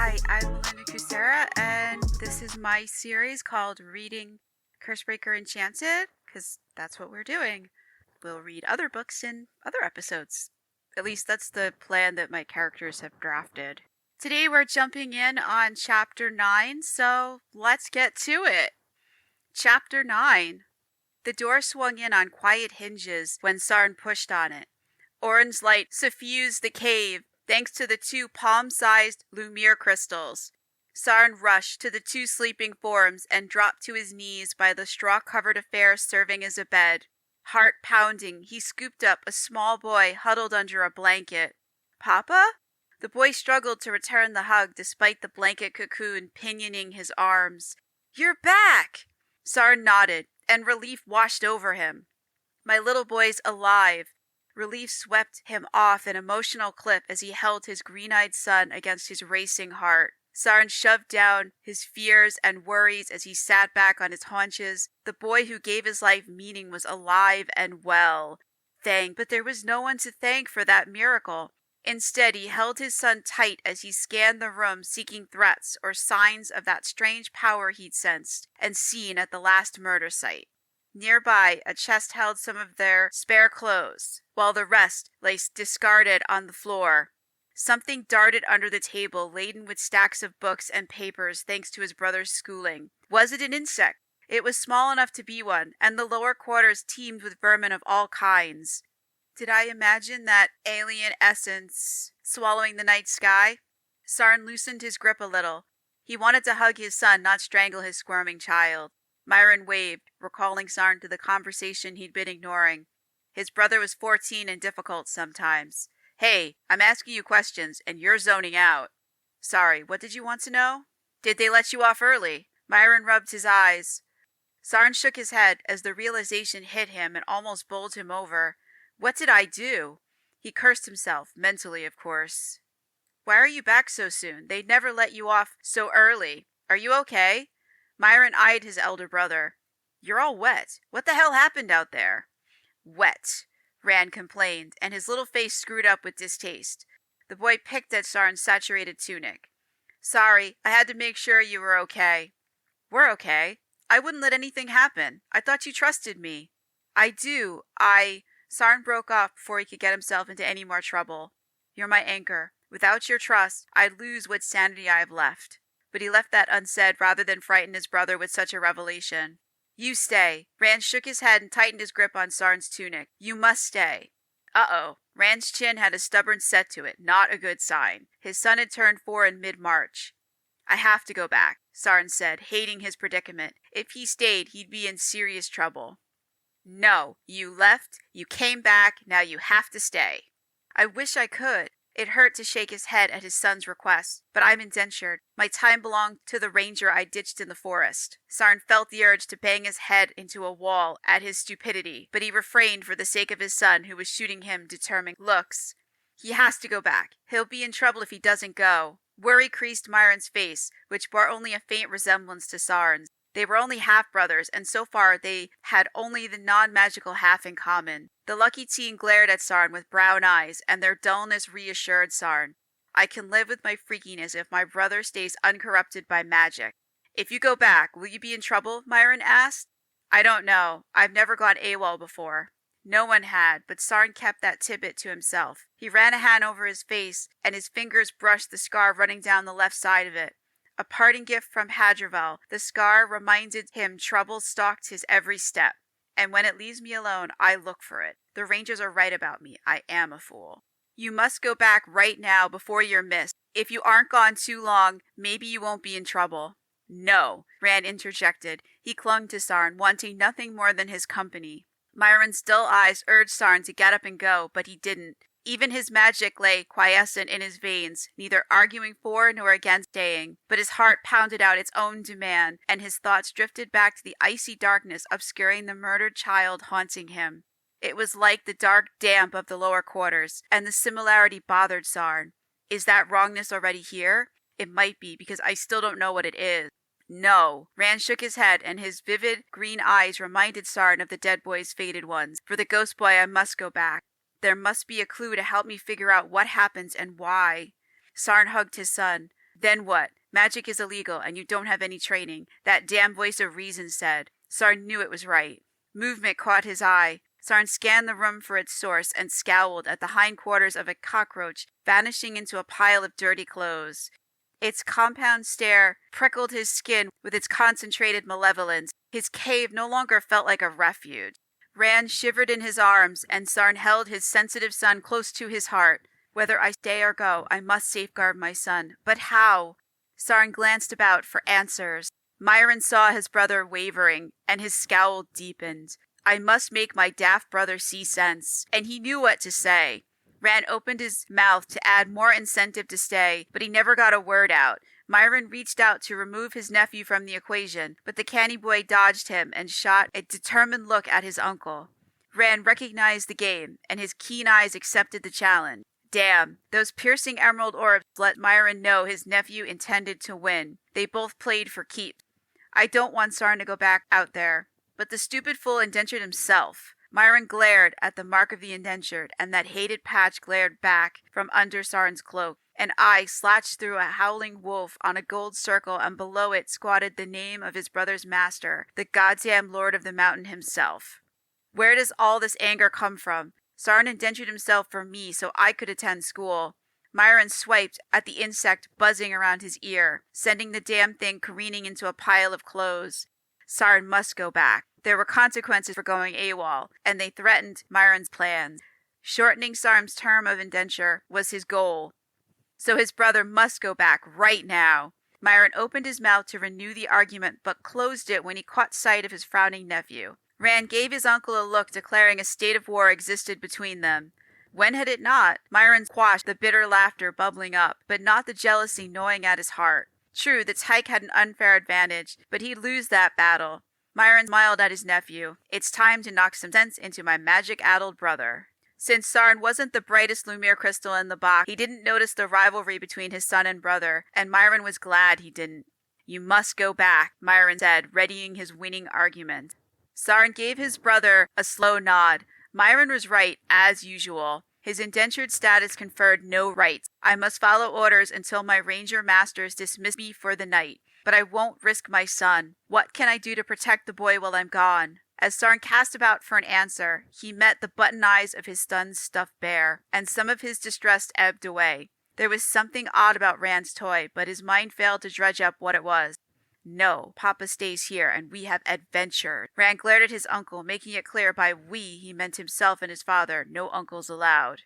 Hi, I'm Melinda Kucsera, and this is my series called Reading Curse Breaker Enchanted, because that's what we're doing. We'll read other books in other episodes. At least that's the plan that my characters have drafted. Today we're jumping in on Chapter 9, so let's get to it. Chapter 9. The door swung in on quiet hinges when Sarn pushed on it. Orange light suffused the cave thanks to the two palm-sized Lumiere crystals. Sarn rushed to the two sleeping forms and dropped to his knees by the straw-covered affair serving as a bed. Heart pounding, he scooped up a small boy huddled under a blanket. "Papa?" The boy struggled to return the hug despite the blanket cocoon pinioning his arms. "You're back!" Sarn nodded, and relief washed over him. "My little boy's alive." Relief swept him off an emotional cliff as he held his green-eyed son against his racing heart. Sarn shoved down his fears and worries as he sat back on his haunches. The boy who gave his life meaning was alive and well. But there was no one to thank for that miracle. Instead, he held his son tight as he scanned the room seeking threats or signs of that strange power he'd sensed and seen at the last murder site. Nearby, a chest held some of their spare clothes, while the rest lay discarded on the floor. Something darted under the table, laden with stacks of books and papers thanks to his brother's schooling. Was it an insect? It was small enough to be one, and the lower quarters teemed with vermin of all kinds. Did I imagine that alien essence swallowing the night sky? Sarn loosened his grip a little. He wanted to hug his son, not strangle his squirming child. Myron waved, recalling Sarn to the conversation he'd been ignoring. His brother was 14 and difficult sometimes. "Hey, I'm asking you questions, and you're zoning out." "Sorry, what did you want to know?" "Did they let you off early?" Myron rubbed his eyes. Sarn shook his head as the realization hit him and almost bowled him over. What did I do? He cursed himself, mentally of course. "Why are you back so soon? They'd never let you off so early. Are you okay?" Myron eyed his elder brother. "You're all wet. What the hell happened out there?" "Wet," Rand complained, and his little face screwed up with distaste. The boy picked at Sarn's saturated tunic. "Sorry, I had to make sure you were okay." "We're okay. I wouldn't let anything happen. I thought you trusted me." "I do. Sarn broke off before he could get himself into any more trouble. "You're my anchor. Without your trust, I'd lose what sanity I have left." But he left that unsaid rather than frighten his brother with such a revelation. "You stay." Rand shook his head and tightened his grip on Sarn's tunic. "You must stay." Uh-oh. Rand's chin had a stubborn set to it, not a good sign. His son had turned 4 in mid-March. "I have to go back," Sarn said, hating his predicament. If he stayed, he'd be in serious trouble. "No, you left, you came back, now you have to stay." "I wish I could." It hurt to shake his head at his son's request, but I'm indentured. My time belonged to the ranger I ditched in the forest. Sarn felt the urge to bang his head into a wall at his stupidity, but he refrained for the sake of his son, who was shooting him determined looks. He has to go back. He'll be in trouble if he doesn't go. Worry creased Myron's face, which bore only a faint resemblance to Sarn's. They were only half-brothers, and so far they had only the non-magical half in common. The lucky teen glared at Sarn with brown eyes, and their dullness reassured Sarn. "I can live with my freakiness if my brother stays uncorrupted by magic." "If you go back, will you be in trouble?" Myron asked. "I don't know. I've never gone AWOL before." No one had, but Sarn kept that tidbit to himself. He ran a hand over his face, and his fingers brushed the scar running down the left side of it. A parting gift from Hadrival, the scar reminded him trouble stalked his every step. And when it leaves me alone, I look for it. The Rangers are right about me. I am a fool. "You must go back right now before you're missed. If you aren't gone too long, maybe you won't be in trouble." "No," Rand interjected. He clung to Sarn, wanting nothing more than his company. Myron's dull eyes urged Sarn to get up and go, but he didn't. Even his magic lay quiescent in his veins, neither arguing for nor against staying, but his heart pounded out its own demand, and his thoughts drifted back to the icy darkness obscuring the murdered child haunting him. It was like the dark damp of the lower quarters, and the similarity bothered Sarn. Is that wrongness already here? It might be, because I still don't know what it is. "No." Rand shook his head, and his vivid green eyes reminded Sarn of the dead boy's faded ones. "For the ghost boy, I must go back. There must be a clue to help me figure out what happens and why." Sarn hugged his son. Then what? Magic is illegal and you don't have any training, that damn voice of reason said. Sarn knew it was right. Movement caught his eye. Sarn scanned the room for its source and scowled at the hindquarters of a cockroach vanishing into a pile of dirty clothes. Its compound stare prickled his skin with its concentrated malevolence. His cave no longer felt like a refuge. Rand shivered in his arms, and Sarn held his sensitive son close to his heart. Whether I stay or go, I must safeguard my son. But how? Sarn glanced about for answers. Myron saw his brother wavering, and his scowl deepened. I must make my daft brother see sense. And he knew what to say. Rand opened his mouth to add more incentive to stay, but he never got a word out. Myron reached out to remove his nephew from the equation, but the canny boy dodged him and shot a determined look at his uncle. Rand recognized the game, and his keen eyes accepted the challenge. Damn, those piercing emerald orbs let Myron know his nephew intended to win. They both played for keeps. I don't want Sarn to go back out there. But the stupid fool indentured himself. Myron glared at the mark of the indentured, and that hated patch glared back from under Sarn's cloak. An eye slashed through a howling wolf on a gold circle, and below it squatted the name of his brother's master, the goddamn Lord of the Mountain himself. Where does all this anger come from? Sarn indentured himself for me so I could attend school. Myron swiped at the insect buzzing around his ear, sending the damn thing careening into a pile of clothes. Sarn must go back. There were consequences for going AWOL, and they threatened Myron's plans. Shortening Sarn's term of indenture was his goal. So his brother must go back right now. Myron opened his mouth to renew the argument, but closed it when he caught sight of his frowning nephew. Rand gave his uncle a look declaring a state of war existed between them. When had it not? Myron quashed the bitter laughter bubbling up, but not the jealousy gnawing at his heart. True, the Tyke had an unfair advantage, but he'd lose that battle. Myron smiled at his nephew. It's time to knock some sense into my magic-addled brother. Since Sarn wasn't the brightest Lumiere crystal in the box, he didn't notice the rivalry between his son and brother, and Myron was glad he didn't. You must go back, Myron said, readying his winning argument. Sarn gave his brother a slow nod. Myron was right, as usual. His indentured status conferred no rights. I must follow orders until my ranger masters dismiss me for the night. But I won't risk my son. What can I do to protect the boy while I'm gone? As Sarn cast about for an answer, he met the button eyes of his stunned stuffed bear, and some of his distress ebbed away. There was something odd about Rand's toy, but his mind failed to dredge up what it was. No, Papa stays here, and we have adventure. Rand glared at his uncle, making it clear by we he meant himself and his father, no uncles allowed.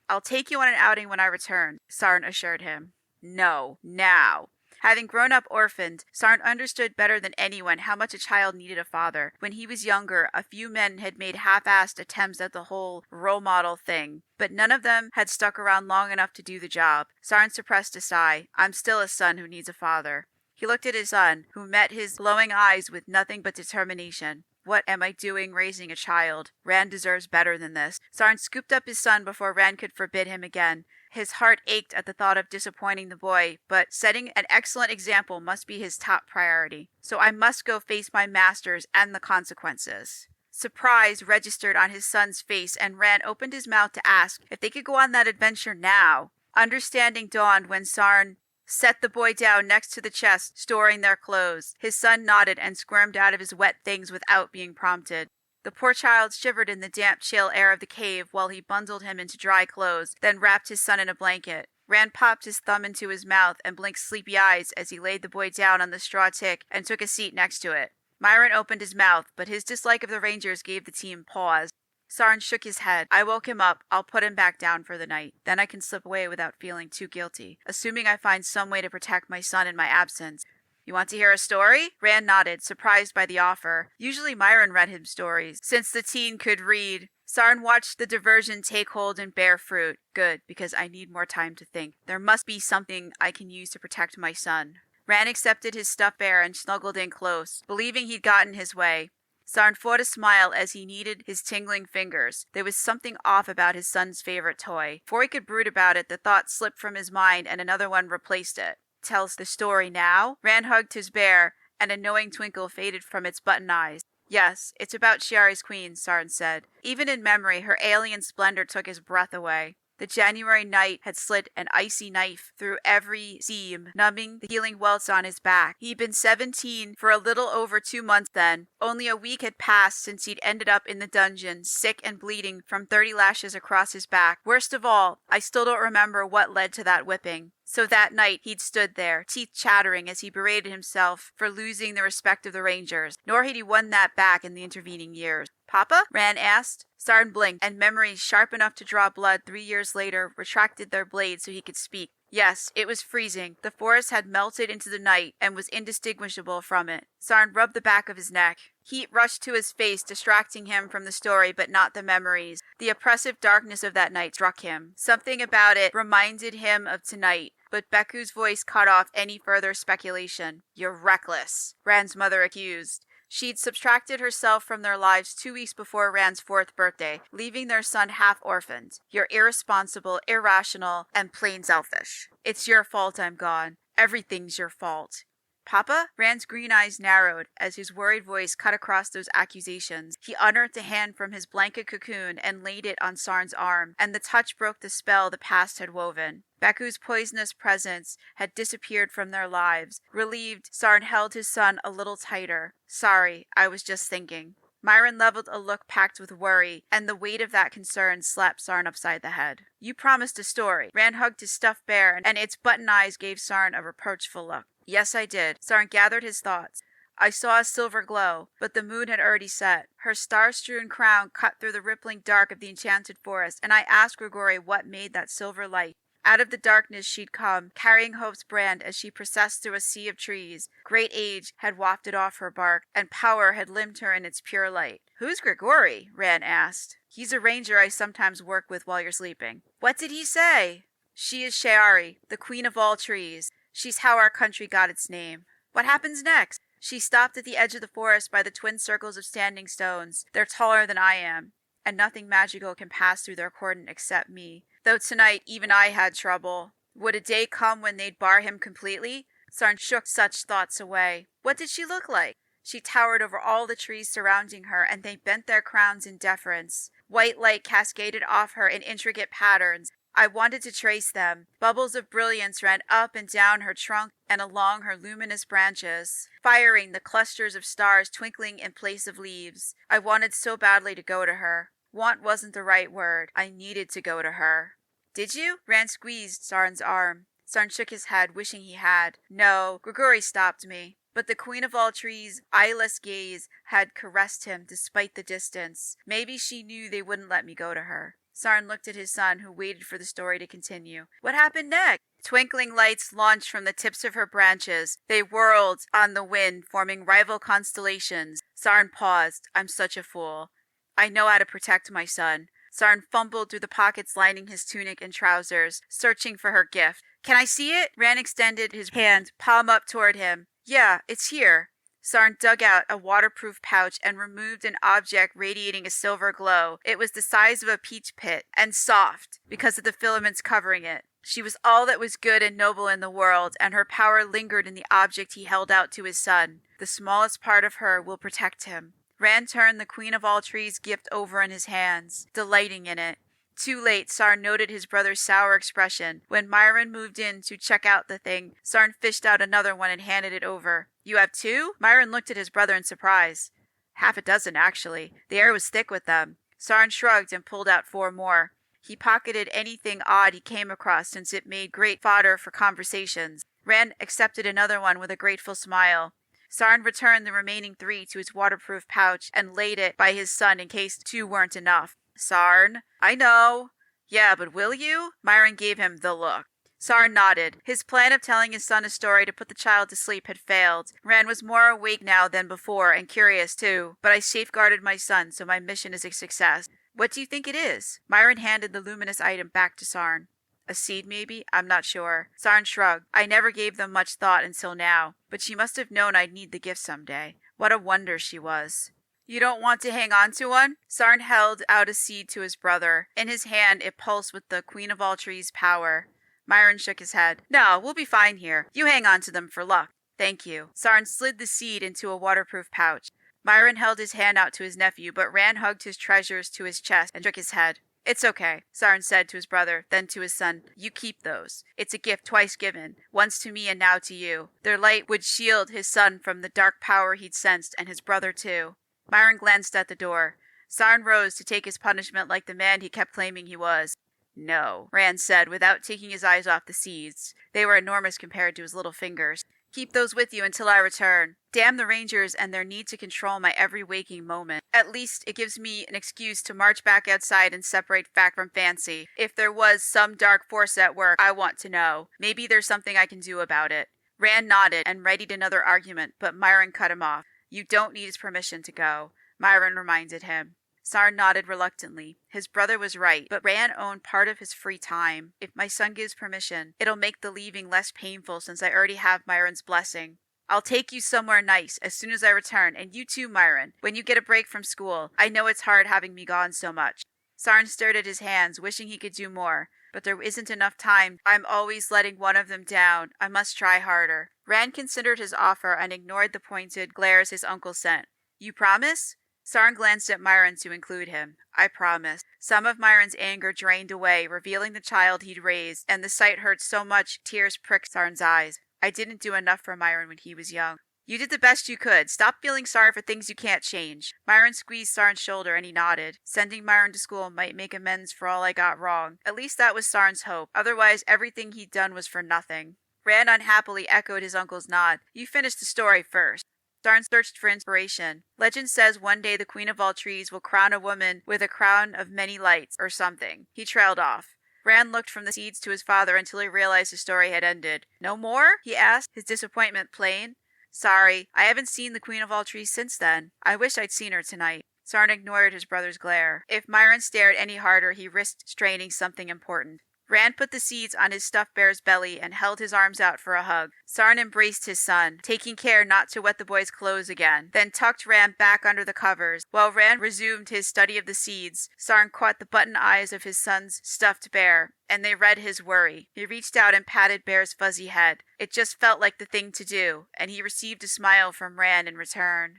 I'll take you on an outing when I return, Sarn assured him. No, now. Having grown up orphaned, Sarn understood better than anyone how much a child needed a father. When he was younger, a few men had made half-assed attempts at the whole role model thing, but none of them had stuck around long enough to do the job. Sarn suppressed a sigh. I'm still a son who needs a father. He looked at his son, who met his glowing eyes with nothing but determination. What am I doing raising a child? Rand deserves better than this. Sarn scooped up his son before Rand could forbid him again. His heart ached at the thought of disappointing the boy, but setting an excellent example must be his top priority. So I must go face my masters and the consequences. Surprise registered on his son's face, and Rand opened his mouth to ask if they could go on that adventure now. Understanding dawned when Sarn set the boy down next to the chest, storing their clothes. His son nodded and squirmed out of his wet things without being prompted. The poor child shivered in the damp, chill air of the cave while he bundled him into dry clothes, then wrapped his son in a blanket. Rand popped his thumb into his mouth and blinked sleepy eyes as he laid the boy down on the straw tick and took a seat next to it. Myron opened his mouth, but his dislike of the Rangers gave the team pause. Sarn shook his head. I woke him up. I'll put him back down for the night. Then I can slip away without feeling too guilty, assuming I find some way to protect my son in my absence. You want to hear a story? Rand nodded, surprised by the offer. Usually Myron read him stories, since the teen could read. Sarn watched the diversion take hold and bear fruit. Good, because I need more time to think. There must be something I can use to protect my son. Rand accepted his stuffed bear and snuggled in close, believing he'd gotten his way. Sarn fought a smile as he kneaded his tingling fingers. There was something off about his son's favorite toy. Before he could brood about it, the thought slipped from his mind and another one replaced it. Tells the story now? Rand hugged his bear, and a knowing twinkle faded from its button eyes. Yes, it's about Shiari's queen, Sarn said. Even in memory, her alien splendor took his breath away. The January night had slid an icy knife through every seam, numbing the healing welts on his back. He'd been 17 for a little over 2 months then. Only a week had passed since he'd ended up in the dungeon, sick and bleeding from 30 lashes across his back. Worst of all, I still don't remember what led to that whipping. So that night he'd stood there, teeth chattering as he berated himself for losing the respect of the Rangers. Nor had he won that back in the intervening years. "Papa?" Rand asked. Sarn blinked, and memories sharp enough to draw blood 3 years later retracted their blades so he could speak. Yes, it was freezing. The forest had melted into the night and was indistinguishable from it. Sarn rubbed the back of his neck. Heat rushed to his face, distracting him from the story but not the memories. The oppressive darkness of that night struck him. Something about it reminded him of tonight, but Beku's voice cut off any further speculation. "You're reckless," Rand's mother accused. She'd subtracted herself from their lives 2 weeks before Rand's 4th birthday, leaving their son half-orphaned. "You're irresponsible, irrational, and plain selfish. It's your fault I'm gone. Everything's your fault." "Papa?" Rand's green eyes narrowed as his worried voice cut across those accusations. He unearthed a hand from his blanket cocoon and laid it on Sarn's arm, and the touch broke the spell the past had woven. Beku's poisonous presence had disappeared from their lives. Relieved, Sarn held his son a little tighter. "Sorry, I was just thinking." Myron leveled a look packed with worry, and the weight of that concern slapped Sarn upside the head. "You promised a story." Rand hugged his stuffed bear, and its button eyes gave Sarn a reproachful look. "Yes, I did." Sarn gathered his thoughts. "I saw a silver glow, but the moon had already set. Her star-strewn crown cut through the rippling dark of the enchanted forest, and I asked Grigori what made that silver light. Out of the darkness she'd come, carrying hope's brand as she processed through a sea of trees. Great age had wafted off her bark, and power had limned her in its pure light." "Who's Grigori?" Rand asked. "He's a ranger I sometimes work with while you're sleeping." "What did he say?" "She is Sheari, the queen of all trees. She's how our country got its name." "What happens next?" "She stopped at the edge of the forest by the twin circles of standing stones. They're taller than I am, and nothing magical can pass through their cordon except me. Though tonight even I had trouble. Would a day come when they'd bar him completely?" Sarn shook such thoughts away. "What did she look like?" "She towered over all the trees surrounding her, and they bent their crowns in deference. White light cascaded off her in intricate patterns. I wanted to trace them. Bubbles of brilliance ran up and down her trunk and along her luminous branches, firing the clusters of stars twinkling in place of leaves. I wanted so badly to go to her. Want wasn't the right word. I needed to go to her." "Did you?" Rand squeezed Sarn's arm. Sarn shook his head, wishing he had. "No, Grigori stopped me." But the queen of all trees' eyeless gaze had caressed him despite the distance. Maybe she knew they wouldn't let me go to her. Sarn looked at his son, who waited for the story to continue. "What happened next?" Twinkling lights launched from the tips of her branches. They whirled on the wind, forming rival constellations. Sarn paused. "I'm such a fool. I know how to protect my son." Sarn fumbled through the pockets lining his tunic and trousers, searching for her gift. "Can I see it?" Rand extended his hand, palm up toward him. "Yeah, it's here." Sarn dug out a waterproof pouch and removed an object radiating a silver glow. It was the size of a peach pit, and soft, because of the filaments covering it. She was all that was good and noble in the world, and her power lingered in the object he held out to his son. "The smallest part of her will protect him." Rand turned the Queen of All Trees gift over in his hands, delighting in it. Too late, Sarn noted his brother's sour expression. When Myron moved in to check out the thing, Sarn fished out another one and handed it over. "You have 2? Myron looked at his brother in surprise. "Half a dozen, actually. The air was thick with them." Sarn shrugged and pulled out 4 more. He pocketed anything odd he came across, since it made great fodder for conversations. Rand accepted another one with a grateful smile. Sarn returned the remaining 3 to his waterproof pouch and laid it by his son in case 2 weren't enough. "Sarn, I know." "Yeah, but will you?" Myron gave him the look. Sarn nodded. His plan of telling his son a story to put the child to sleep had failed. Rand was more awake now than before, and curious too. "But I safeguarded my son, so my mission is a success." "What do you think it is?" Myron handed the luminous item back to Sarn. "A seed, maybe? I'm not sure." Sarn shrugged. "I never gave them much thought until now. But she must have known I'd need the gift someday. What a wonder she was." "You don't want to hang on to one?" Sarn held out a seed to his brother. In his hand, it pulsed with the Queen of All Trees' power. Myron shook his head. "No, we'll be fine here. You hang on to them for luck." "Thank you." Sarn slid the seed into a waterproof pouch. Myron held his hand out to his nephew, but Rand hugged his treasures to his chest and shook his head. It's okay, Sarn said to his brother, then to his son. You keep those. It's a gift twice given, once to me and now to you. Their light would shield his son from the dark power he'd sensed, and his brother too. Myron glanced at the door. Sarn rose to take his punishment like the man he kept claiming he was. No, Rand said, without taking his eyes off the seeds. They were enormous compared to his little fingers. Keep those with you until I return. Damn the Rangers and their need to control my every waking moment. At least it gives me an excuse to march back outside and separate fact from fancy. If there was some dark force at work, I want to know. Maybe there's something I can do about it. Rand nodded and readied another argument, but Myron cut him off. You don't need his permission to go, Myron reminded him. Sarn nodded reluctantly. His brother was right, but Rand owned part of his free time. If my son gives permission, it'll make the leaving less painful since I already have Myron's blessing. I'll take you somewhere nice as soon as I return, and you too, Myron, when you get a break from school. I know it's hard having me gone so much. Sarn stared at his hands, wishing he could do more, but there isn't enough time. I'm always letting one of them down. I must try harder. Rand considered his offer and ignored the pointed glares his uncle sent. You promise? Sarn glanced at Myron to include him. I promise. Some of Myron's anger drained away, revealing the child he'd raised, and the sight hurt so much tears pricked Sarn's eyes. I didn't do enough for Myron when he was young. You did the best you could. Stop feeling sorry for things you can't change. Myron squeezed Sarn's shoulder and he nodded. Sending Myron to school might make amends for all I got wrong. At least that was Sarn's hope. Otherwise, everything he'd done was for nothing. Rand unhappily echoed his uncle's nod. You finished the story first. Sarn searched for inspiration. Legend says one day the Queen of all trees will crown a woman with a crown of many lights, or something. He trailed off. Rand looked from the seeds to his father until he realized the story had ended. No more? He asked, his disappointment plain. Sorry, I haven't seen the Queen of all trees since then. I wish I'd seen her tonight. Sarn ignored his brother's glare. If Myron stared any harder, he risked straining something important. Rand put the seeds on his stuffed bear's belly and held his arms out for a hug. Sarn embraced his son, taking care not to wet the boy's clothes again, then tucked Rand back under the covers. While Rand resumed his study of the seeds, Sarn caught the button eyes of his son's stuffed bear, and they read his worry. He reached out and patted Bear's fuzzy head. It just felt like the thing to do, and he received a smile from Rand in return.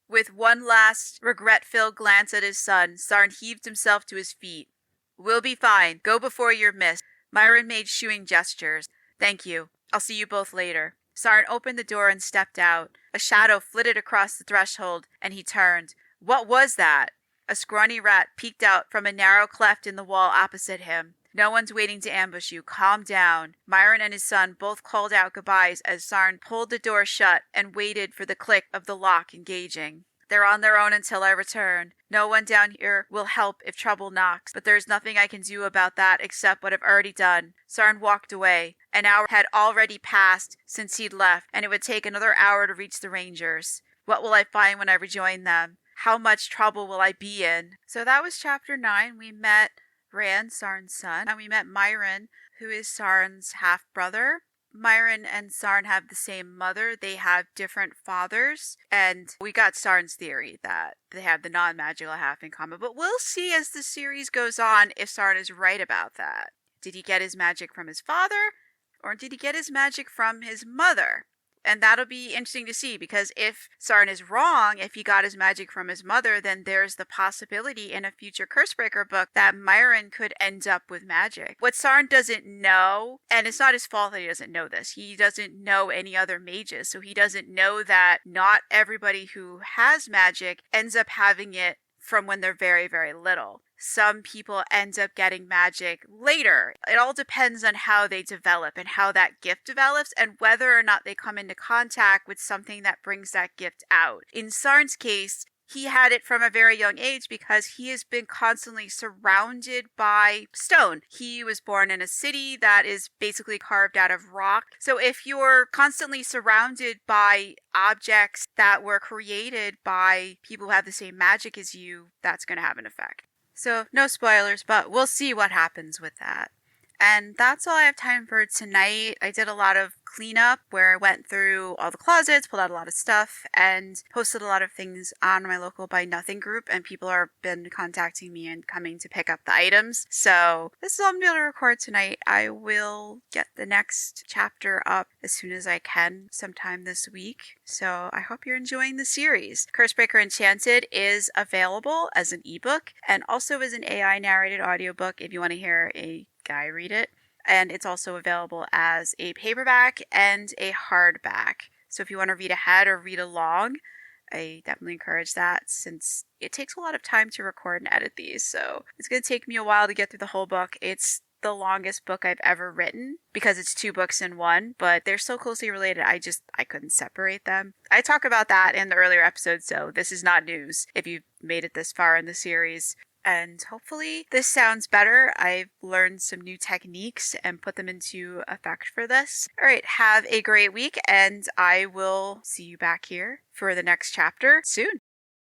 With one last, regret-filled glance at his son, Sarn heaved himself to his feet. We'll be fine. Go before you're missed. Myron made shooing gestures. Thank you. I'll see you both later. Sarn opened the door and stepped out. A shadow flitted across the threshold, and he turned. What was that? A scrawny rat peeked out from a narrow cleft in the wall opposite him. No one's waiting to ambush you. Calm down. Myron and his son both called out goodbyes as Sarn pulled the door shut and waited for the click of the lock engaging. They're on their own until I return. No one down here will help if trouble knocks, but there's nothing I can do about that except what I've already done. Sarn walked away. An hour had already passed since he'd left, and it would take another hour to reach the Rangers. What will I find when I rejoin them? How much trouble will I be in? So that was chapter 9. We met Rand, Sarn's son, and we met Myron, who is Sarn's half-brother. Myron and Sarn have the same mother. They have different fathers. And we got Sarn's theory that they have the non-magical half in common. But we'll see as the series goes on if Sarn is right about that. Did he get his magic from his father? Or did he get his magic from his mother? And that'll be interesting to see, because if Sarn is wrong, if he got his magic from his mother, then there's the possibility in a future Curse Breaker book that Myron could end up with magic. What Sarn doesn't know, and it's not his fault that he doesn't know this, he doesn't know any other mages, so he doesn't know that not everybody who has magic ends up having it from when they're very, very little. Some people end up getting magic later. It all depends on how they develop and how that gift develops and whether or not they come into contact with something that brings that gift out. In Sarn's case, he had it from a very young age because he has been constantly surrounded by stone. He was born in a city that is basically carved out of rock. So if you're constantly surrounded by objects that were created by people who have the same magic as you, that's going to have an effect. So no spoilers, but we'll see what happens with that. And that's all I have time for tonight. I did a lot of cleanup where I went through all the closets, pulled out a lot of stuff, and posted a lot of things on my local Buy Nothing group, and people have been contacting me and coming to pick up the items. So this is all I'm going to be able to record tonight. I will get the next chapter up as soon as I can sometime this week. So I hope you're enjoying the series. Curse Breaker Enchanted is available as an ebook and also as an AI narrated audiobook if you want to hear a guy read it. And it's also available as a paperback and a hardback. So if you want to read ahead or read along, I definitely encourage that since it takes a lot of time to record and edit these. So it's going to take me a while to get through the whole book. It's the longest book I've ever written because it's 2 books in one, but they're so closely related. I couldn't separate them. I talk about that in the earlier episodes, so this is not news if you've made it this far in the series. And hopefully this sounds better. I've learned some new techniques and put them into effect for this. All right, have a great week, and I will see you back here for the next chapter soon.